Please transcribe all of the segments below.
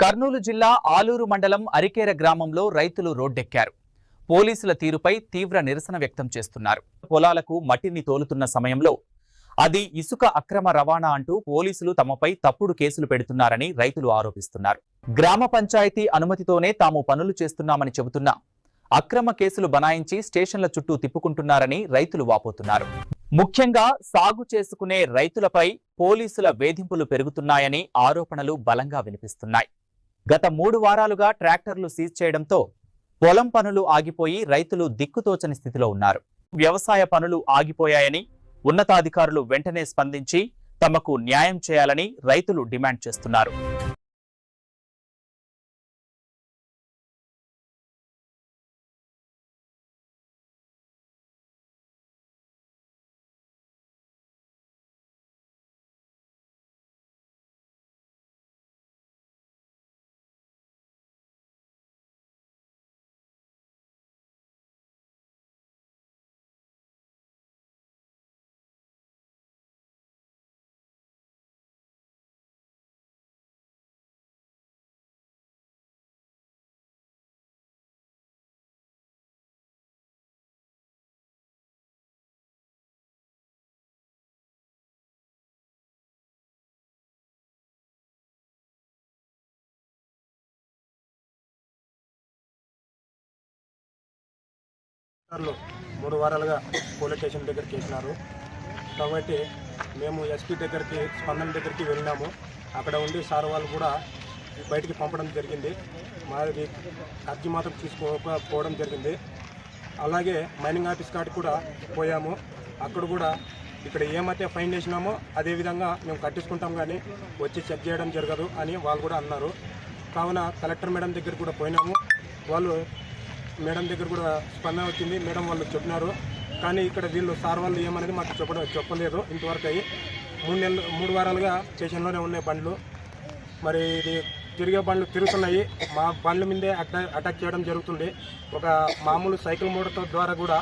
కర్నూలు జిల్లా ఆలూరు మండలం అరికేర గ్రామంలో రైతులు రోడ్డెక్కారు. పోలీసుల తీరుపై తీవ్ర నిరసన వ్యక్తం చేస్తున్నారు. పొలాలకు మట్టిని తోలుతున్న సమయంలో అది ఇసుక అక్రమ రవాణా అంటూ పోలీసులు తమపై తప్పుడు కేసులు పెడుతున్నారని రైతులు ఆరోపిస్తున్నారు. గ్రామ పంచాయతీ అనుమతితోనే తాము పనులు చేస్తున్నామని చెబుతున్నా అక్రమ కేసులు బనాయించి స్టేషన్ల చుట్టూ తిప్పుకుంటున్నారని రైతులు వాపోతున్నారు. ముఖ్యంగా సాగు చేసుకునే రైతులపై పోలీసుల వేధింపులు పెరుగుతున్నాయని ఆరోపణలు బలంగా వినిపిస్తున్నాయి. గత 3 వారాలుగా ట్రాక్టర్లు సీజ్ చేయడంతో పొలం పనులు ఆగిపోయి రైతులు దిక్కుతోచని స్థితిలో ఉన్నారు. వ్యవసాయ పనులు ఆగిపోయాయని ఉన్నతాధికారులు వెంటనే స్పందించి తమకు న్యాయం చేయాలని రైతులు డిమాండ్ చేస్తున్నారు. మూడు వారాలుగా పోలీస్ స్టేషన్ దగ్గరికి వేసినారు. కాబట్టి మేము ఎస్పీ దగ్గరికి, స్పందన దగ్గరికి వెళ్ళినాము. అక్కడ ఉండి సార్ వాళ్ళు కూడా బయటికి పంపడం జరిగింది. మాది అర్జీ మాత్రం తీసుకోకపోవడం జరిగింది. అలాగే మైనింగ్ ఆఫీస్ కాడికి కూడా పోయాము. అక్కడ కూడా ఇక్కడ ఏమైతే ఫైన్ వేసినామో అదేవిధంగా మేము కట్టించుకుంటాం, కానీ వచ్చి చెక్ చేయడం జరగదు అని వాళ్ళు కూడా అన్నారు. కావున కలెక్టర్ మేడం దగ్గర కూడా పోయినాము. వాళ్ళు మేడం దగ్గర కూడా స్పందన వచ్చింది. మేడం వాళ్ళు చెప్పినారు, కానీ ఇక్కడ వీళ్ళు సార్ వాళ్ళు ఏమనేది మాకు చెప్పలేదు. ఇంతవరకు అయ్యి 3 వారాలుగా స్టేషన్లోనే ఉన్నాయి బండ్లు. మరి ఇది తిరిగే బండ్లు తిరుగుతున్నాయి. మా బండ్ల మీదే అటాక్ చేయడం జరుగుతుంది. ఒక మామూలు సైకిల్ మోటార్ ద్వారా కూడా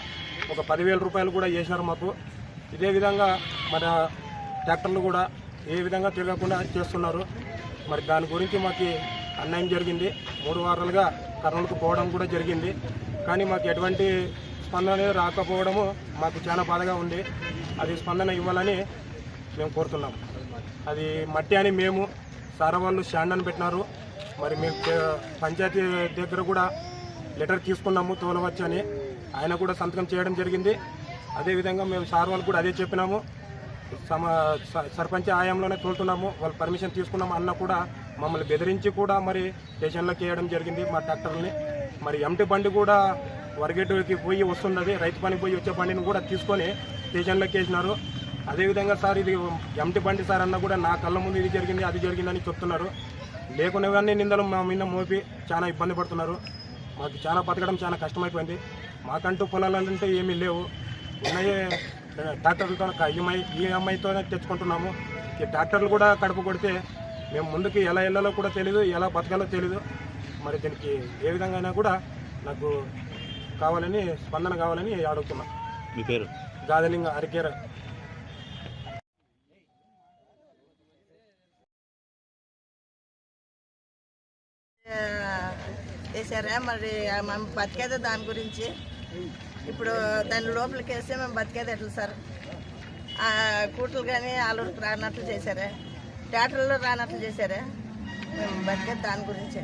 ఒక 10,000 రూపాయలు కూడా చేసినారు మాకు. ఇదే విధంగా మన ట్రాక్టర్లు కూడా ఏ విధంగా తిరగకుండా చేస్తున్నారు. మరి దాని గురించి మాకు అన్యాయం జరిగింది. 3 వారాలుగా కర్నూలుకు పోవడం కూడా జరిగింది, కానీ మాకు ఎటువంటి స్పందన రాకపోవడము మాకు చాలా బాధగా ఉంది. అది స్పందన ఇవ్వాలని మేము కోరుతున్నాం. అది మట్టి అని మేము సార్ వాళ్ళు స్టాండ్ అని పెట్టినారు. మరి మేము పంచాయతీ దగ్గర కూడా లెటర్ తీసుకున్నాము తోలవచ్చు అని. ఆయన కూడా సంతకం చేయడం జరిగింది. అదేవిధంగా మేము సార్ వాళ్ళు కూడా అదే చెప్పినాము. సర్పంచ్ ఆయంలోనే తోలుతున్నాము, వాళ్ళు పర్మిషన్ తీసుకున్నాము అన్న కూడా మమ్మల్ని బెదిరించి కూడా మరి స్టేషన్లోకి వేయడం జరిగింది మా ట్రాక్టర్ని. మరి ఎంటీ బండి కూడా వరగేటుకి పోయి వస్తున్నది, రైతు పనికి పోయి వచ్చే బండిని కూడా తీసుకొని స్టేషన్లోకి వేసినారు. అదేవిధంగా సార్ ఇది ఎంటీ బండి సార్ అన్న కూడా నా కళ్ళ ముందు ఇది జరిగింది అది జరిగిందని చెప్తున్నారు. లేకునేవన్నీ నిందలు మా మీద మోపి చాలా ఇబ్బంది పడుతున్నారు. మాకు చాలా బతకడం చాలా కష్టమైపోయింది. మాకంటూ పొలాలంటే ఏమీ లేవు. ఉన్నాయే ట్రాక్టర్లతో ఈఎంఐతోనే తెచ్చుకుంటున్నాము. ఈ ట్రాక్టర్లు కూడా కడుపు కొడితే మేము ముందుకు ఎలా వెళ్ళాలో కూడా తెలీదు, ఎలా బతకాలో తెలీదు. మరి దీనికి ఏ విధంగా అయినా కూడా నాకు కావాలని, స్పందన కావాలని అడుగుతున్నాం. మీ పేరు? గాదలింగ, అరికేర. వేసారా మరి మేము బతికేదే దాని గురించి. ఇప్పుడు దాని లోపలికి వేస్తే మేము బతికేది ఎట్లా సార్? కూటలు కానీ ఆలూరుకు రానట్లు చేశారా, ట్రాక్టర్లు రానట్లు చేశారా? మేము బతికేది దాని గురించే.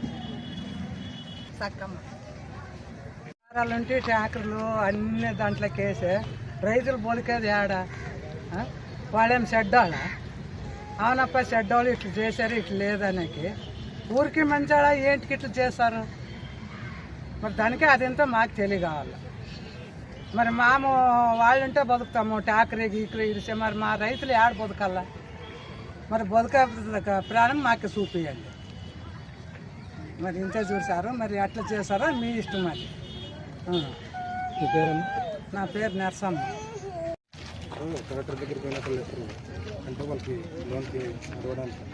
సక్కమ్మ వారాలంటే ట్రాక్టర్లు అన్ని దాంట్లోకి వేసే రైతులు బతికేది ఏడా? వాళ్ళేం షెడ్డాలా? అవునప్ప షెడ్డోళ్ళు ఇట్లా చేశారు, ఇట్లా లేదనేకి ఊరికి మంచాడా ఏంటికి ఇట్లా చేస్తారు? మరి దానికే అదంతా మాకు తెలియకావాలి. మరి మేము వాళ్ళంటే బతుకుతాము, ట్రాక్టరీ గీకరీ ఇడిసే. మరి మా రైతులు ఏడ బతకాలా? మరి బతుక ప్రాణం మాకు చూపియండి. మరి ఇంత చూసారు, మరి అట్లా చేస్తారో మీ ఇష్టం. అది మీ పేరు? నా పేరు నరసమ్మ. కలెక్టర్ దగ్గరికి పోయినప్పుడు అంటే వాళ్ళకి లోన్కి ఇవ్వడానికి